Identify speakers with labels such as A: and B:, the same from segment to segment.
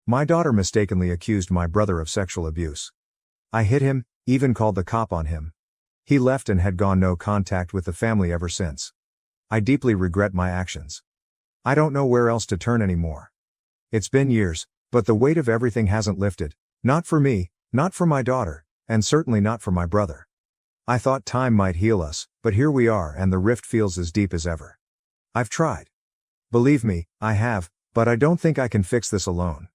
A: My daughter mistakenly accused my brother of sexual abuse. I hit him, even called the cop on him. He left and had gone no contact with the family ever since. I deeply regret my actions. I don't know where else to turn anymore. It's been years, but the weight of everything hasn't lifted, not for me, not for my daughter, and certainly not for my brother. I thought time might heal us, but here we are and the rift feels as deep as ever. I've tried. Believe me, I have, but I don't think I can fix this alone.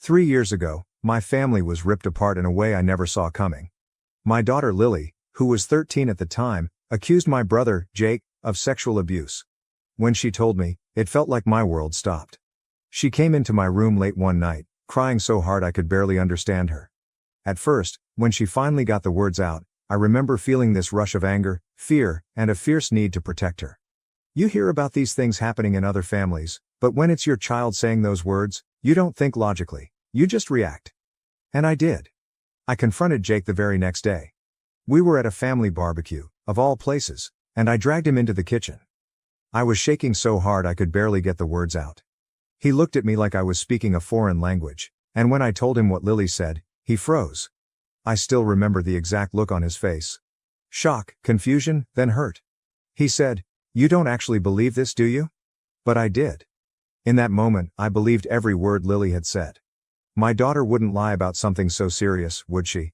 A: 3 years ago, my family was ripped apart in a way I never saw coming. My daughter Lily, who was 13 at the time, accused my brother, Jake, of sexual abuse. When she told me, it felt like my world stopped. She came into my room late one night, crying so hard I could barely understand her. At first, when she finally got the words out, I remember feeling this rush of anger, fear, and a fierce need to protect her. You hear about these things happening in other families, but when it's your child saying those words, you don't think logically, you just react. And I did. I confronted Jake the very next day. We were at a family barbecue, of all places, and I dragged him into the kitchen. I was shaking so hard I could barely get the words out. He looked at me like I was speaking a foreign language, and when I told him what Lily said, he froze. I still remember the exact look on his face. Shock, confusion, then hurt. He said, "You don't actually believe this, do you?" But I did. In that moment, I believed every word Lily had said. My daughter wouldn't lie about something so serious, would she?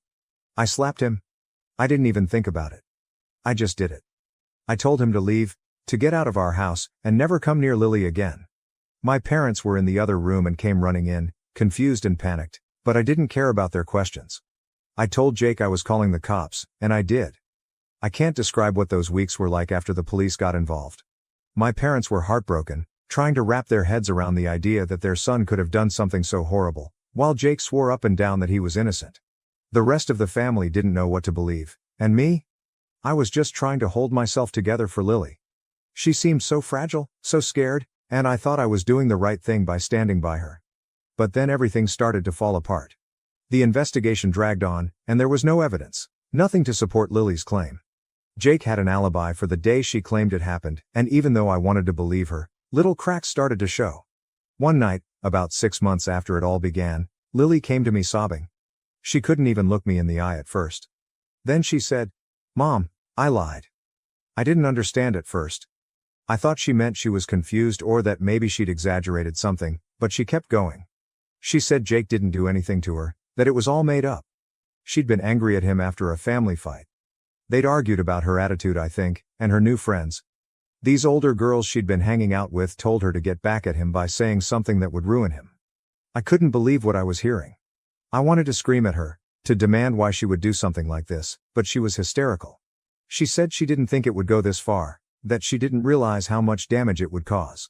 A: I slapped him. I didn't even think about it. I just did it. I told him to leave, to get out of our house, and never come near Lily again. My parents were in the other room and came running in, confused and panicked, but I didn't care about their questions. I told Jake I was calling the cops, and I did. I can't describe what those weeks were like after the police got involved. My parents were heartbroken, trying to wrap their heads around the idea that their son could have done something so horrible, while Jake swore up and down that he was innocent. The rest of the family didn't know what to believe, and me? I was just trying to hold myself together for Lily. She seemed so fragile, so scared, and I thought I was doing the right thing by standing by her. But then everything started to fall apart. The investigation dragged on, and there was no evidence, nothing to support Lily's claim. Jake had an alibi for the day she claimed it happened, and even though I wanted to believe her, little cracks started to show. One night, about 6 months after it all began, Lily came to me sobbing. She couldn't even look me in the eye at first. Then she said, "Mom, I lied." I didn't understand at first. I thought she meant she was confused or that maybe she'd exaggerated something, but she kept going. She said Jake didn't do anything to her, that it was all made up. She'd been angry at him after a family fight. They'd argued about her attitude, I think, and her new friends. These older girls she'd been hanging out with told her to get back at him by saying something that would ruin him. I couldn't believe what I was hearing. I wanted to scream at her, to demand why she would do something like this, but she was hysterical. She said she didn't think it would go this far, that she didn't realize how much damage it would cause.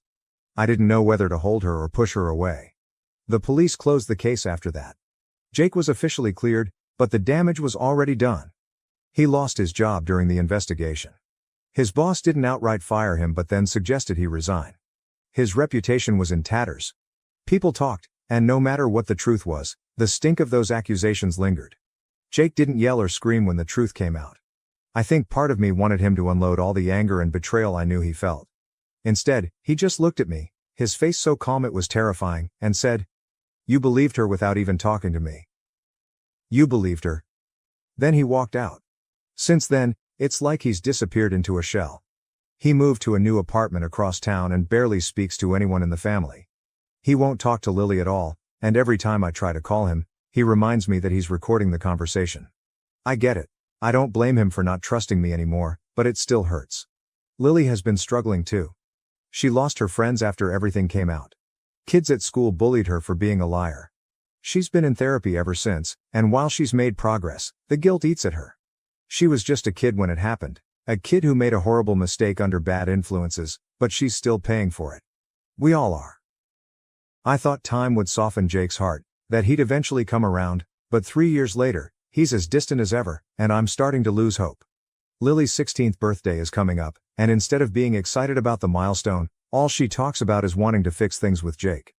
A: I didn't know whether to hold her or push her away. The police closed the case after that. Jake was officially cleared, but the damage was already done. He lost his job during the investigation. His boss didn't outright fire him but then suggested he resign. His reputation was in tatters. People talked, and no matter what the truth was, the stink of those accusations lingered. Jake didn't yell or scream when the truth came out. I think part of me wanted him to unload all the anger and betrayal I knew he felt. Instead, he just looked at me, his face so calm it was terrifying, and said, "You believed her without even talking to me. You believed her." Then he walked out. Since then, it's like he's disappeared into a shell. He moved to a new apartment across town and barely speaks to anyone in the family. He won't talk to Lily at all, and every time I try to call him, he reminds me that he's recording the conversation. I get it. I don't blame him for not trusting me anymore, but it still hurts. Lily has been struggling too. She lost her friends after everything came out. Kids at school bullied her for being a liar. She's been in therapy ever since, and while she's made progress, the guilt eats at her. She was just a kid when it happened, a kid who made a horrible mistake under bad influences, but she's still paying for it. We all are. I thought time would soften Jake's heart, that he'd eventually come around, but 3 years later, he's as distant as ever, and I'm starting to lose hope. Lily's 16th birthday is coming up, and instead of being excited about the milestone, all she talks about is wanting to fix things with Jake.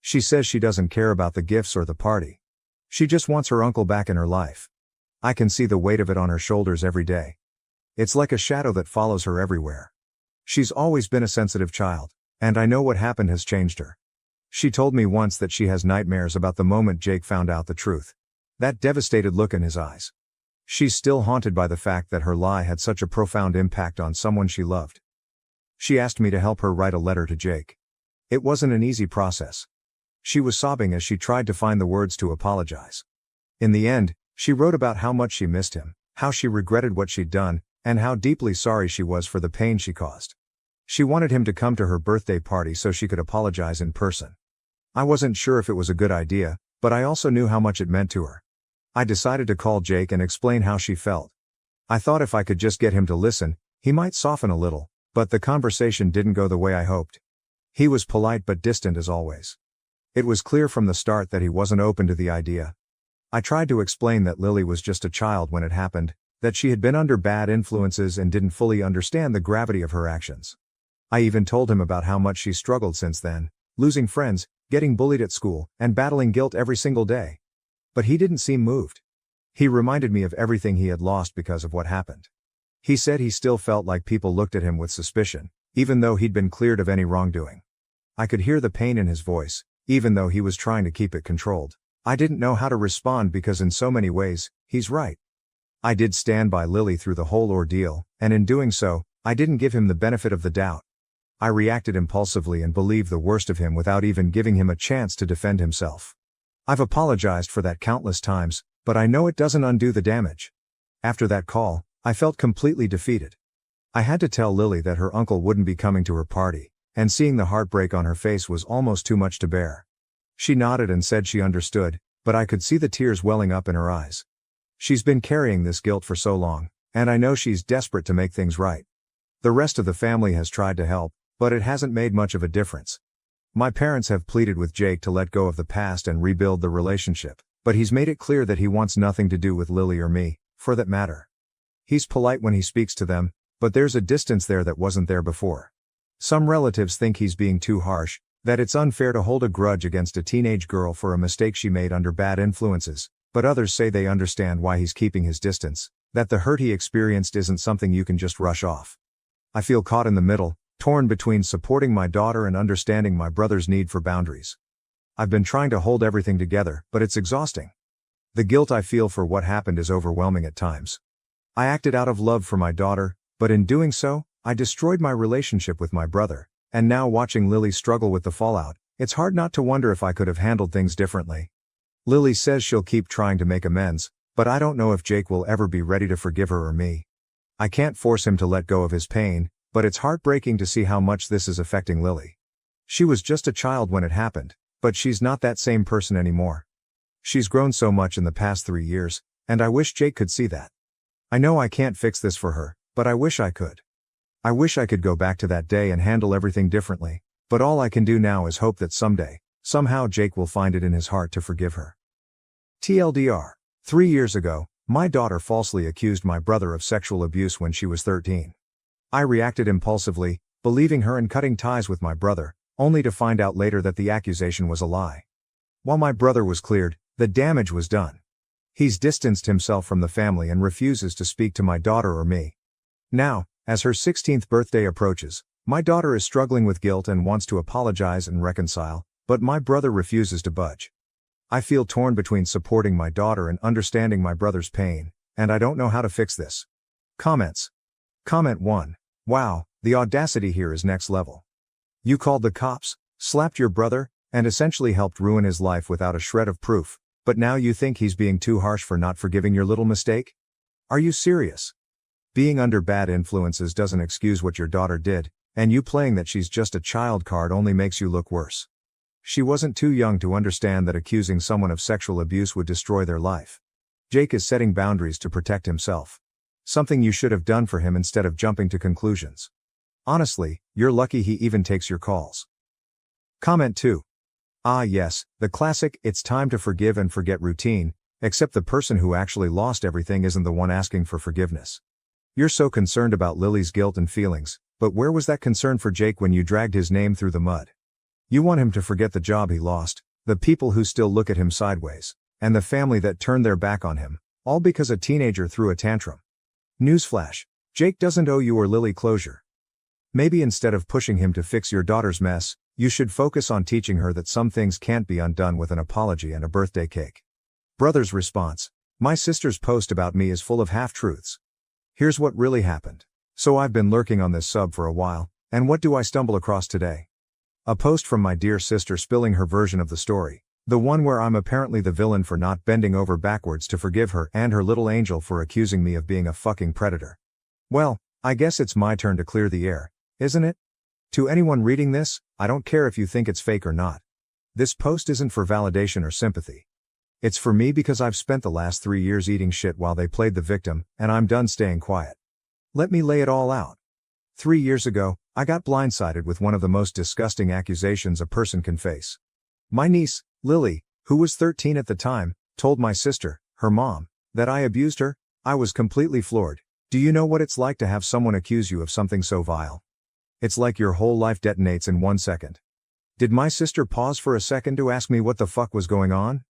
A: She says she doesn't care about the gifts or the party. She just wants her uncle back in her life. I can see the weight of it on her shoulders every day. It's like a shadow that follows her everywhere. She's always been a sensitive child, and I know what happened has changed her. She told me once that she has nightmares about the moment Jake found out the truth. That devastated look in his eyes. She's still haunted by the fact that her lie had such a profound impact on someone she loved. She asked me to help her write a letter to Jake. It wasn't an easy process. She was sobbing as she tried to find the words to apologize. In the end, she wrote about how much she missed him, how she regretted what she'd done, and how deeply sorry she was for the pain she caused. She wanted him to come to her birthday party so she could apologize in person. I wasn't sure if it was a good idea, but I also knew how much it meant to her. I decided to call Jake and explain how she felt. I thought if I could just get him to listen, he might soften a little, but the conversation didn't go the way I hoped. He was polite but distant as always. It was clear from the start that he wasn't open to the idea. I tried to explain that Lily was just a child when it happened, that she had been under bad influences and didn't fully understand the gravity of her actions. I even told him about how much she struggled since then, losing friends, getting bullied at school, and battling guilt every single day. But he didn't seem moved. He reminded me of everything he had lost because of what happened. He said he still felt like people looked at him with suspicion, even though he'd been cleared of any wrongdoing. I could hear the pain in his voice, even though he was trying to keep it controlled. I didn't know how to respond because in so many ways, he's right. I did stand by Lily through the whole ordeal, and in doing so, I didn't give him the benefit of the doubt. I reacted impulsively and believed the worst of him without even giving him a chance to defend himself. I've apologized for that countless times, but I know it doesn't undo the damage. After that call, I felt completely defeated. I had to tell Lily that her uncle wouldn't be coming to her party, and seeing the heartbreak on her face was almost too much to bear. She nodded and said she understood, but I could see the tears welling up in her eyes. She's been carrying this guilt for so long, and I know she's desperate to make things right. The rest of the family has tried to help, but it hasn't made much of a difference. My parents have pleaded with Jake to let go of the past and rebuild the relationship, but he's made it clear that he wants nothing to do with Lily or me, for that matter. He's polite when he speaks to them, but there's a distance there that wasn't there before. Some relatives think he's being too harsh, that it's unfair to hold a grudge against a teenage girl for a mistake she made under bad influences, but others say they understand why he's keeping his distance, that the hurt he experienced isn't something you can just rush off. I feel caught in the middle, torn between supporting my daughter and understanding my brother's need for boundaries. I've been trying to hold everything together, but it's exhausting. The guilt I feel for what happened is overwhelming at times. I acted out of love for my daughter, but in doing so, I destroyed my relationship with my brother, and now watching Lily struggle with the fallout, it's hard not to wonder if I could have handled things differently. Lily says she'll keep trying to make amends, but I don't know if Jake will ever be ready to forgive her or me. I can't force him to let go of his pain, but it's heartbreaking to see how much this is affecting Lily. She was just a child when it happened, but she's not that same person anymore. She's grown so much in the past 3 years, and I wish Jake could see that. I know I can't fix this for her, but I wish I could. I wish I could go back to that day and handle everything differently, but all I can do now is hope that someday, somehow Jake will find it in his heart to forgive her. TLDR. 3 years ago, my daughter falsely accused my brother of sexual abuse when she was 13. I reacted impulsively, believing her and cutting ties with my brother, only to find out later that the accusation was a lie. While my brother was cleared, the damage was done. He's distanced himself from the family and refuses to speak to my daughter or me. Now, as her 16th birthday approaches, my daughter is struggling with guilt and wants to apologize and reconcile, but my brother refuses to budge. I feel torn between supporting my daughter and understanding my brother's pain, and I don't know how to fix this. Comments. Comment 1. Wow, the audacity here is next level. You called the cops, slapped your brother, and essentially helped ruin his life without a shred of proof, but now you think he's being too harsh for not forgiving your little mistake? Are you serious? Being under bad influences doesn't excuse what your daughter did, and you playing that she's just a child card only makes you look worse. She wasn't too young to understand that accusing someone of sexual abuse would destroy their life. Jake is setting boundaries to protect himself. Something you should have done for him instead of jumping to conclusions. Honestly, you're lucky he even takes your calls. Comment 2. Ah yes, the classic "it's time to forgive and forget" routine, except the person who actually lost everything isn't the one asking for forgiveness. You're so concerned about Lily's guilt and feelings, but where was that concern for Jake when you dragged his name through the mud? You want him to forget the job he lost, the people who still look at him sideways, and the family that turned their back on him, all because a teenager threw a tantrum. Newsflash: Jake doesn't owe you or Lily closure. Maybe instead of pushing him to fix your daughter's mess, You should focus on teaching her that some things can't be undone with an apology and a birthday cake. Brother's response: my sister's post about me is full of half-truths. Here's what really happened. So I've been lurking on this sub for a while, and what do I stumble across today? A post from my dear sister spilling her version of the story. The one where I'm apparently the villain for not bending over backwards to forgive her and her little angel for accusing me of being a fucking predator. Well, I guess it's my turn to clear the air, isn't it? To anyone reading this, I don't care if you think it's fake or not. This post isn't for validation or sympathy. It's for me because I've spent the last 3 years eating shit while they played the victim, and I'm done staying quiet. Let me lay it all out. 3 years ago, I got blindsided with one of the most disgusting accusations a person can face. My niece, Lily, who was 13 at the time, told my sister, her mom, that I abused her. I was completely floored. Do you know what it's like to have someone accuse you of something so vile? It's like your whole life detonates in 1 second. Did my sister pause for a second to ask me what the fuck was going on?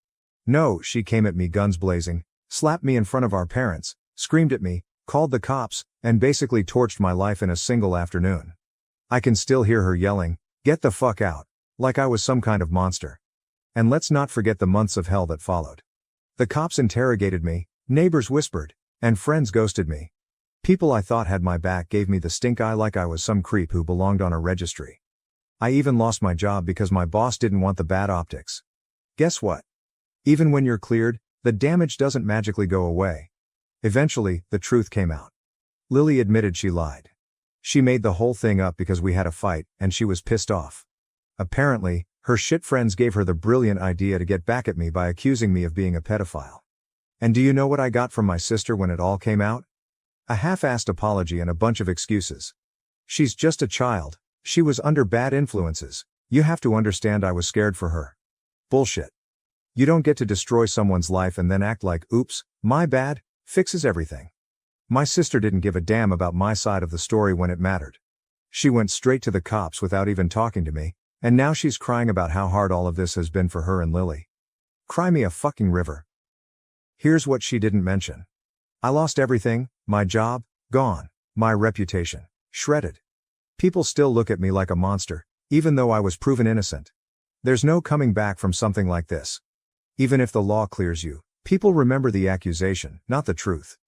A: No, she came at me guns blazing, slapped me in front of our parents, screamed at me, called the cops, and basically torched my life in a single afternoon. I can still hear her yelling, "Get the fuck out," like I was some kind of monster. And let's not forget the months of hell that followed. The cops interrogated me, neighbors whispered, and friends ghosted me. People I thought had my back gave me the stink eye like I was some creep who belonged on a registry. I even lost my job because my boss didn't want the bad optics. Guess what? Even when you're cleared, the damage doesn't magically go away. Eventually, the truth came out. Lily admitted she lied. She made the whole thing up because we had a fight, and she was pissed off. Apparently, her shit friends gave her the brilliant idea to get back at me by accusing me of being a pedophile. And do you know what I got from my sister when it all came out? A half-assed apology and a bunch of excuses. She's just a child. She was under bad influences. You have to understand I was scared for her. Bullshit. You don't get to destroy someone's life and then act like, oops, my bad, fixes everything. My sister didn't give a damn about my side of the story when it mattered. She went straight to the cops without even talking to me, and now she's crying about how hard all of this has been for her and Lily. Cry me a fucking river. Here's what she didn't mention. I lost everything, my job, gone, my reputation, shredded. People still look at me like a monster, even though I was proven innocent. There's no coming back from something like this. Even if the law clears you, people remember the accusation, not the truth.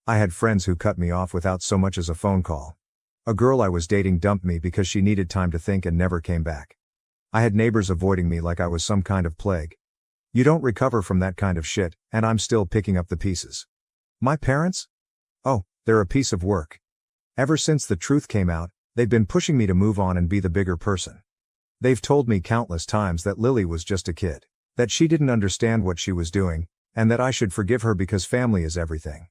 A: I had friends who cut me off without so much as a phone call. A girl I was dating dumped me because she needed time to think and never came back. I had neighbors avoiding me like I was some kind of plague. You don't recover from that kind of shit, and I'm still picking up the pieces. My parents? Oh, they're a piece of work. Ever since the truth came out, they've been pushing me to move on and be the bigger person. They've told me countless times that Lily was just a kid, that she didn't understand what she was doing, and that I should forgive her because family is everything.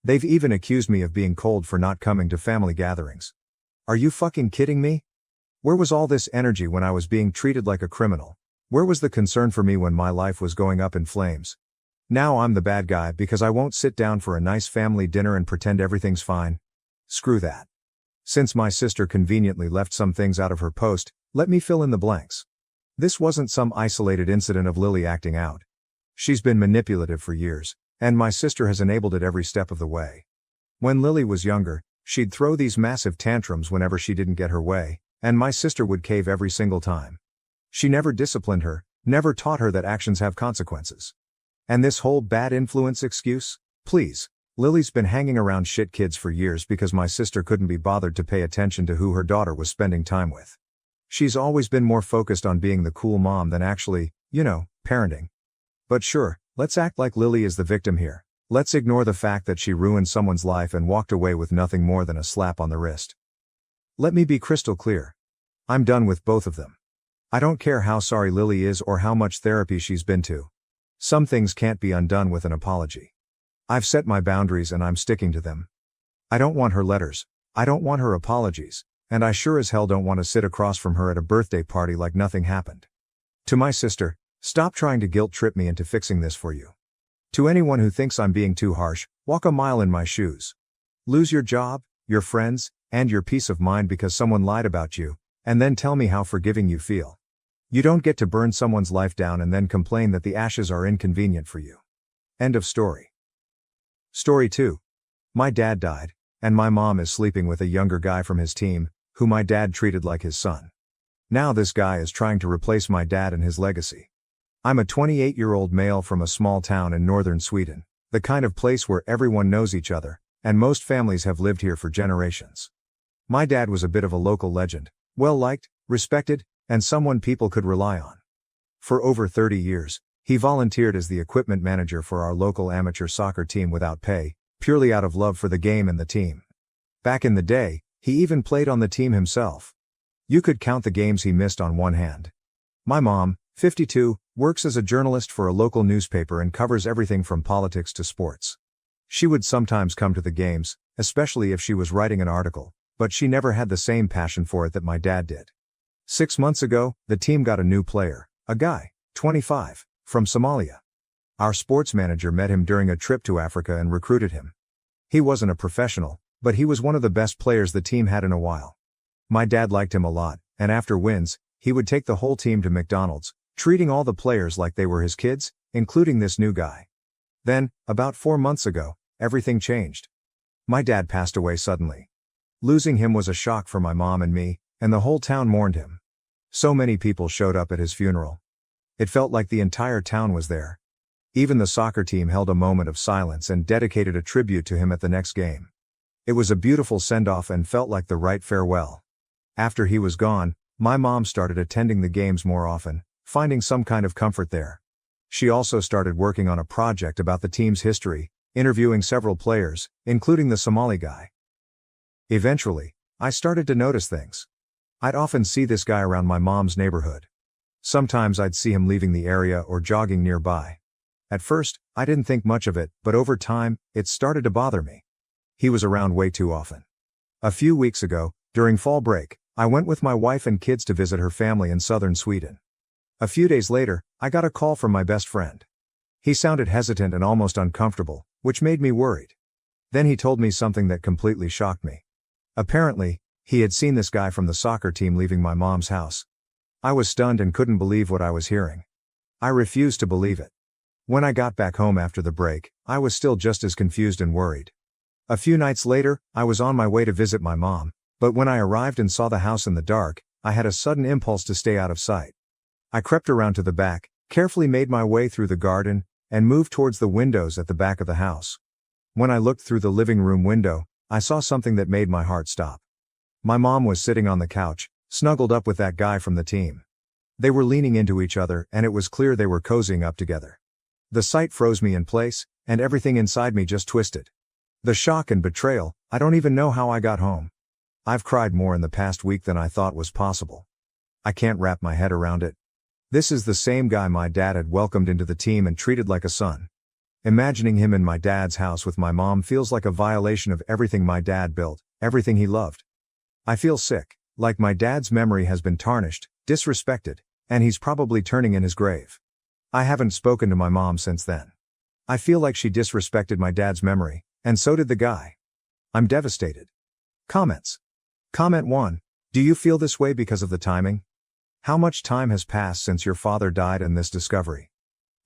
A: They've even accused me of being cold for not coming to family gatherings. Are you fucking kidding me? Where was all this energy when I was being treated like a criminal? Where was the concern for me when my life was going up in flames? Now I'm the bad guy because I won't sit down for a nice family dinner and pretend everything's fine. Screw that. Since my sister conveniently left some things out of her post, let me fill in the blanks. This wasn't some isolated incident of Lily acting out. She's been manipulative for years, and my sister has enabled it every step of the way. When Lily was younger, she'd throw these massive tantrums whenever she didn't get her way, and my sister would cave every single time. She never disciplined her, never taught her that actions have consequences. And this whole bad influence excuse? Please. Lily's been hanging around shit kids for years because my sister couldn't be bothered to pay attention to who her daughter was spending time with. She's always been more focused on being the cool mom than actually, parenting. But sure, let's act like Lily is the victim here. Let's ignore the fact that she ruined someone's life and walked away with nothing more than a slap on the wrist. Let me be crystal clear. I'm done with both of them. I don't care how sorry Lily is or how much therapy she's been to. Some things can't be undone with an apology. I've set my boundaries and I'm sticking to them. I don't want her letters. I don't want her apologies. And I sure as hell don't want to sit across from her at a birthday party like nothing happened. To my sister, stop trying to guilt trip me into fixing this for you. To anyone who thinks I'm being too harsh, walk a mile in my shoes. Lose your job, your friends, and your peace of mind because someone lied about you, and then tell me how forgiving you feel. You don't get to burn someone's life down and then complain that the ashes are inconvenient for you. End of story. Story 2. My dad died, and my mom is sleeping with a younger guy from his team, who my dad treated like his son. Now this guy is trying to replace my dad and his legacy. I'm a 28-year-old male from a small town in northern Sweden, the kind of place where everyone knows each other, and most families have lived here for generations. My dad was a bit of a local legend, well-liked, respected, and someone people could rely on. For over 30 years, he volunteered as the equipment manager for our local amateur soccer team without pay, purely out of love for the game and the team. Back in the day, he even played on the team himself. You could count the games he missed on one hand. My mom, 52, works as a journalist for a local newspaper and covers everything from politics to sports. She would sometimes come to the games, especially if she was writing an article, but she never had the same passion for it that my dad did. 6 months ago, the team got a new player, a guy, 25, from Somalia. Our sports manager met him during a trip to Africa and recruited him. He wasn't a professional, but he was one of the best players the team had in a while. My dad liked him a lot, and after wins, he would take the whole team to McDonald's, treating all the players like they were his kids, including this new guy. Then, about 4 months ago, everything changed. My dad passed away suddenly. Losing him was a shock for my mom and me, and the whole town mourned him. So many people showed up at his funeral. It felt like the entire town was there. Even the soccer team held a moment of silence and dedicated a tribute to him at the next game. It was a beautiful send-off and felt like the right farewell. After he was gone, my mom started attending the games more often, finding some kind of comfort there. She also started working on a project about the team's history, interviewing several players, including the Somali guy. Eventually, I started to notice things. I'd often see this guy around my mom's neighborhood. Sometimes I'd see him leaving the area or jogging nearby. At first, I didn't think much of it, but over time, it started to bother me. He was around way too often. A few weeks ago, during fall break, I went with my wife and kids to visit her family in southern Sweden. A few days later, I got a call from my best friend. He sounded hesitant and almost uncomfortable, which made me worried. Then he told me something that completely shocked me. Apparently, he had seen this guy from the soccer team leaving my mom's house. I was stunned and couldn't believe what I was hearing. I refused to believe it. When I got back home after the break, I was still just as confused and worried. A few nights later, I was on my way to visit my mom, but when I arrived and saw the house in the dark, I had a sudden impulse to stay out of sight. I crept around to the back, carefully made my way through the garden, and moved towards the windows at the back of the house. When I looked through the living room window, I saw something that made my heart stop. My mom was sitting on the couch, snuggled up with that guy from the team. They were leaning into each other, and it was clear they were cozying up together. The sight froze me in place, and everything inside me just twisted. The shock and betrayal, I don't even know how I got home. I've cried more in the past week than I thought was possible. I can't wrap my head around it. This is the same guy my dad had welcomed into the team and treated like a son. Imagining him in my dad's house with my mom feels like a violation of everything my dad built, everything he loved. I feel sick, like my dad's memory has been tarnished, disrespected, and he's probably turning in his grave. I haven't spoken to my mom since then. I feel like she disrespected my dad's memory, and so did the guy. I'm devastated. Comments. Comment 1. Do you feel this way because of the timing? How much time has passed since your father died and this discovery?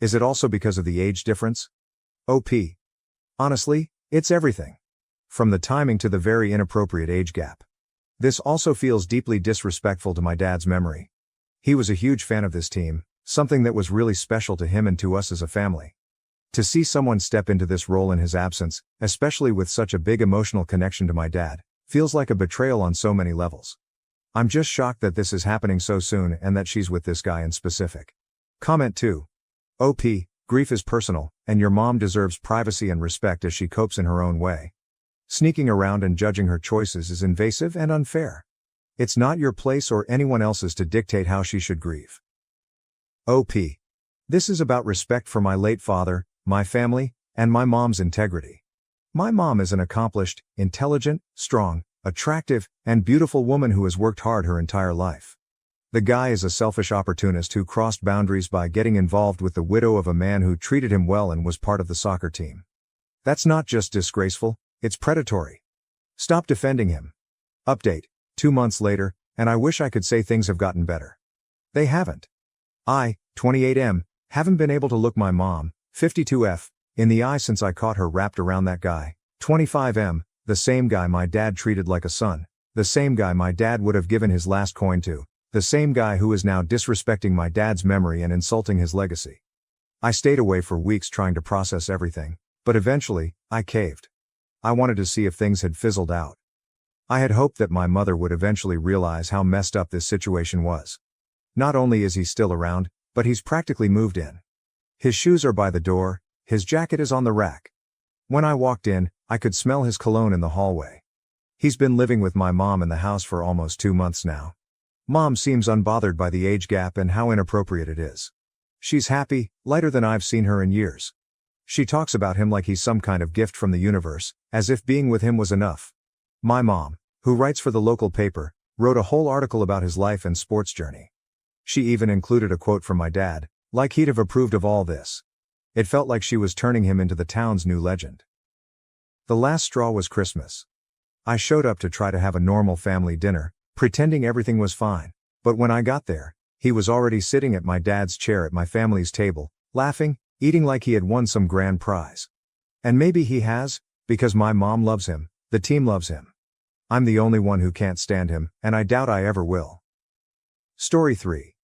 A: Is it also because of the age difference? OP. Honestly, it's everything. From the timing to the very inappropriate age gap. This also feels deeply disrespectful to my dad's memory. He was a huge fan of this team, something that was really special to him and to us as a family. To see someone step into this role in his absence, especially with such a big emotional connection to my dad, feels like a betrayal on so many levels. I'm just shocked that this is happening so soon and that she's with this guy in specific. Comment 2. OP, grief is personal, and your mom deserves privacy and respect as she copes in her own way. Sneaking around and judging her choices is invasive and unfair. It's not your place or anyone else's to dictate how she should grieve. OP. This is about respect for my late father, my family, and my mom's integrity. My mom is an accomplished, intelligent, strong, attractive, and beautiful woman who has worked hard her entire life. The guy is a selfish opportunist who crossed boundaries by getting involved with the widow of a man who treated him well and was part of the soccer team. That's not just disgraceful, it's predatory. Stop defending him. Update. 2 months later, and I wish I could say things have gotten better. They haven't. I, 28M, haven't been able to look my mom, 52F, in the eye since I caught her wrapped around that guy, 25M, the same guy my dad treated like a son, the same guy my dad would have given his last coin to, The same guy who is now disrespecting my dad's memory and insulting his legacy. I stayed away for weeks trying to process everything, but eventually, I caved. I wanted to see if things had fizzled out. I had hoped that my mother would eventually realize how messed up this situation was. Not only is he still around, but he's practically moved in. His shoes are by the door, his jacket is on the rack. When I walked in, I could smell his cologne in the hallway. He's been living with my mom in the house for almost 2 months now. Mom seems unbothered by the age gap and how inappropriate it is. She's happy, lighter than I've seen her in years. She talks about him like he's some kind of gift from the universe, as if being with him was enough. My mom, who writes for the local paper, wrote a whole article about his life and sports journey. She even included a quote from my dad, like he'd have approved of all this. It felt like she was turning him into the town's new legend. The last straw was Christmas. I showed up to try to have a normal family dinner, pretending everything was fine, but when I got there, he was already sitting at my dad's chair at my family's table, laughing, eating like he had won some grand prize. And maybe he has, because my mom loves him, the team loves him. I'm the only one who can't stand him, and I doubt I ever will. Story 3.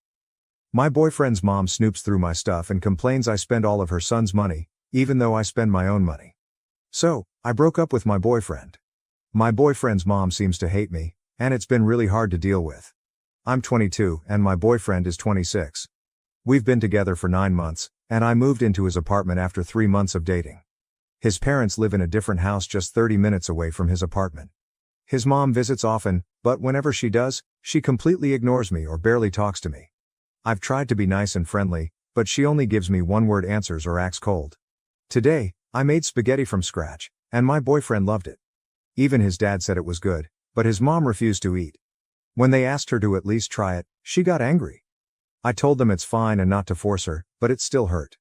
A: My boyfriend's mom snoops through my stuff and complains I spend all of her son's money, even though I spend my own money. So, I broke up with my boyfriend. My boyfriend's mom seems to hate me, and it's been really hard to deal with. I'm 22, and my boyfriend is 26. We've been together for 9 months, and I moved into his apartment after 3 months of dating. His parents live in a different house just 30 minutes away from his apartment. His mom visits often, but whenever she does, she completely ignores me or barely talks to me. I've tried to be nice and friendly, but she only gives me one-word answers or acts cold. Today, I made spaghetti from scratch, and my boyfriend loved it. Even his dad said it was good, but his mom refused to eat. When they asked her to at least try it, she got angry. I told them it's fine and not to force her, but it still hurt.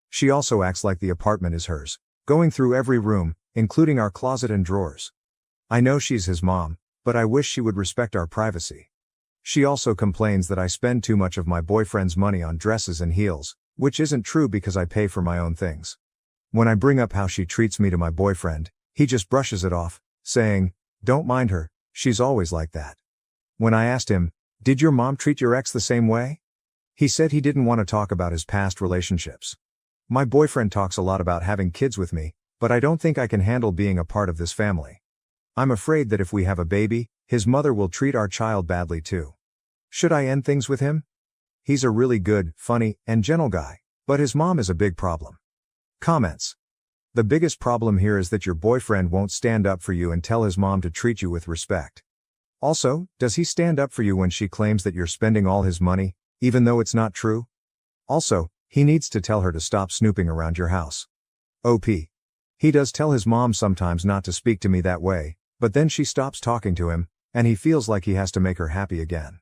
A: She also acts like the apartment is hers, going through every room, including our closet and drawers. I know she's his mom, but I wish she would respect our privacy. She also complains that I spend too much of my boyfriend's money on dresses and heels, which isn't true because I pay for my own things. When I bring up how she treats me to my boyfriend, he just brushes it off, saying, "Don't mind her, she's always like that." When I asked him, "Did your mom treat your ex the same way?" he said he didn't want to talk about his past relationships. My boyfriend talks a lot about having kids with me, but I don't think I can handle being a part of this family. I'm afraid that if we have a baby, his mother will treat our child badly too. Should I end things with him? He's a really good, funny, and gentle guy, but his mom is a big problem. Comments. The biggest problem here is that your boyfriend won't stand up for you and tell his mom to treat you with respect. Also, does he stand up for you when she claims that you're spending all his money, even though it's not true? Also, he needs to tell her to stop snooping around your house. OP. He does tell his mom sometimes not to speak to me that way, but then she stops talking to him, and he feels like he has to make her happy again.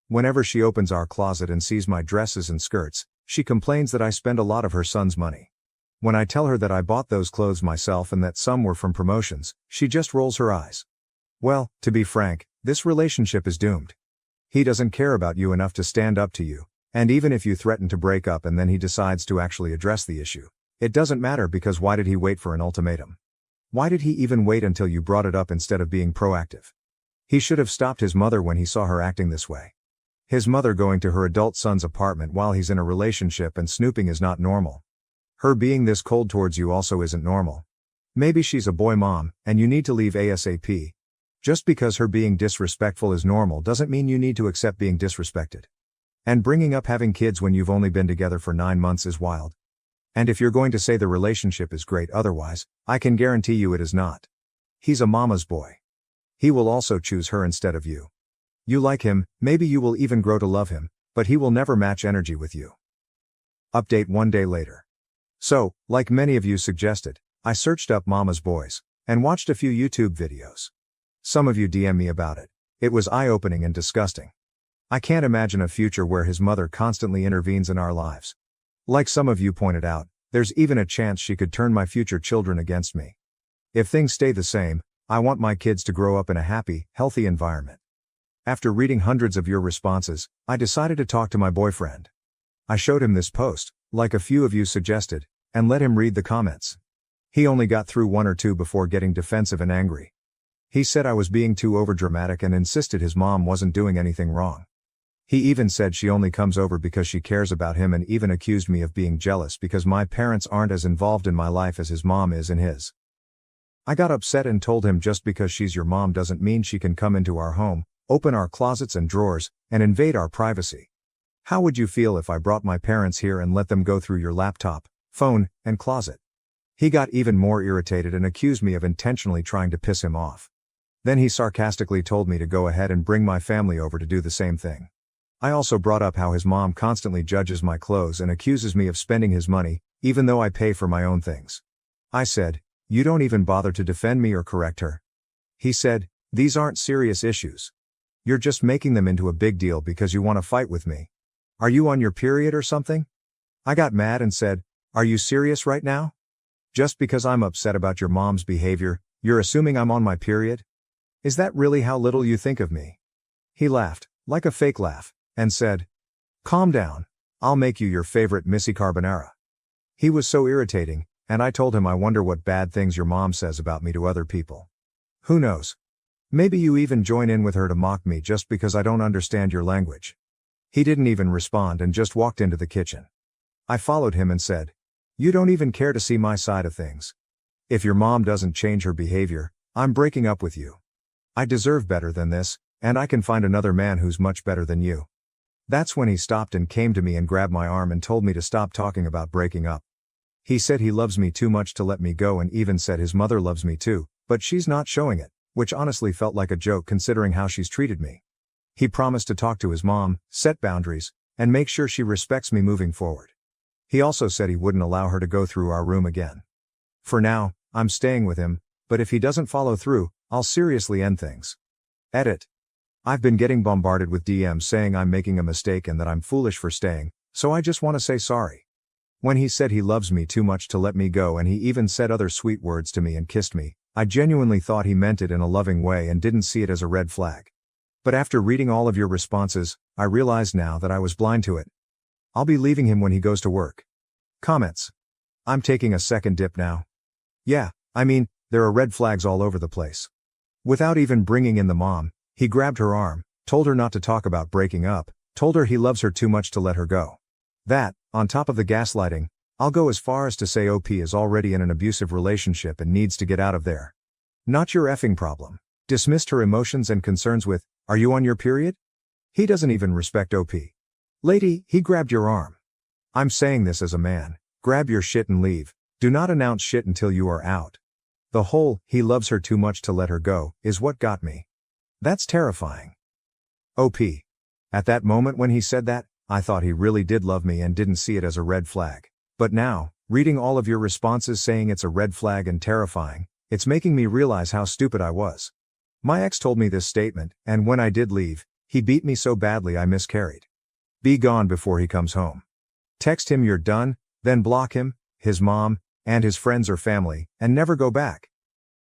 A: Whenever she opens our closet and sees my dresses and skirts, she complains that I spend a lot of her son's money. When I tell her that I bought those clothes myself and that some were from promotions, she just rolls her eyes. Well, to be frank, this relationship is doomed. He doesn't care about you enough to stand up to you, and even if you threaten to break up and then he decides to actually address the issue, it doesn't matter because why did he wait for an ultimatum? Why did he even wait until you brought it up instead of being proactive? He should have stopped his mother when he saw her acting this way. His mother going to her adult son's apartment while he's in a relationship and snooping is not normal. Her being this cold towards you also isn't normal. Maybe she's a boy mom, and you need to leave ASAP. Just because her being disrespectful is normal doesn't mean you need to accept being disrespected. And bringing up having kids when you've only been together for 9 months is wild. And if you're going to say the relationship is great otherwise, I can guarantee you it is not. He's a mama's boy. He will also choose her instead of you. You like him, maybe you will even grow to love him, but he will never match energy with you. Update 1 day later. So, like many of you suggested, I searched up Mama's Boys, and watched a few YouTube videos. Some of you DM me about it. It was eye-opening and disgusting. I can't imagine a future where his mother constantly intervenes in our lives. Like some of you pointed out, there's even a chance she could turn my future children against me. If things stay the same, I want my kids to grow up in a happy, healthy environment. After reading hundreds of your responses, I decided to talk to my boyfriend. I showed him this post, like a few of you suggested, and let him read the comments. He only got through 1 or 2 before getting defensive and angry. He said I was being too overdramatic and insisted his mom wasn't doing anything wrong. He even said she only comes over because she cares about him and even accused me of being jealous because my parents aren't as involved in my life as his mom is in his. I got upset and told him just because she's your mom doesn't mean she can come into our home, open our closets and drawers, and invade our privacy. How would you feel if I brought my parents here and let them go through your laptop, phone, and closet? He got even more irritated and accused me of intentionally trying to piss him off. Then he sarcastically told me to go ahead and bring my family over to do the same thing. I also brought up how his mom constantly judges my clothes and accuses me of spending his money, even though I pay for my own things. I said, "You don't even bother to defend me or correct her." He said, "These aren't serious issues. You're just making them into a big deal because you want to fight with me. Are you on your period or something?" I got mad and said, "Are you serious right now? Just because I'm upset about your mom's behavior, you're assuming I'm on my period? Is that really how little you think of me?" He laughed, like a fake laugh, and said, "Calm down. I'll make you your favorite Missy Carbonara." He was so irritating, and I told him I wonder what bad things your mom says about me to other people. Who knows? Maybe you even join in with her to mock me just because I don't understand your language. He didn't even respond and just walked into the kitchen. I followed him and said, "You don't even care to see my side of things. If your mom doesn't change her behavior, I'm breaking up with you. I deserve better than this, and I can find another man who's much better than you." That's when he stopped and came to me and grabbed my arm and told me to stop talking about breaking up. He said he loves me too much to let me go and even said his mother loves me too, but she's not showing it, which honestly felt like a joke considering how she's treated me. He promised to talk to his mom, set boundaries, and make sure she respects me moving forward. He also said he wouldn't allow her to go through our room again. For now, I'm staying with him, but if he doesn't follow through, I'll seriously end things. Edit. I've been getting bombarded with DMs saying I'm making a mistake and that I'm foolish for staying, so I just want to say sorry. When he said he loves me too much to let me go and he even said other sweet words to me and kissed me, I genuinely thought he meant it in a loving way and didn't see it as a red flag. But after reading all of your responses, I realize now that I was blind to it. I'll be leaving him when he goes to work. Comments. I'm taking a second dip now. Yeah, I mean, there are red flags all over the place. Without even bringing in the mom, he grabbed her arm, told her not to talk about breaking up, told her he loves her too much to let her go. That, on top of the gaslighting, I'll go as far as to say OP is already in an abusive relationship and needs to get out of there. Not your effing problem. Dismissed her emotions and concerns with, "Are you on your period?" He doesn't even respect OP. Lady, he grabbed your arm. I'm saying this as a man. Grab your shit and leave. Do not announce shit until you are out. The whole, "he loves her too much to let her go," is what got me. That's terrifying. OP. At that moment when he said that, I thought he really did love me and didn't see it as a red flag. But now, reading all of your responses saying it's a red flag and terrifying, it's making me realize how stupid I was. My ex told me this statement, and when I did leave, he beat me so badly I miscarried. Be gone before he comes home. Text him you're done, then block him, his mom, and his friends or family, and never go back.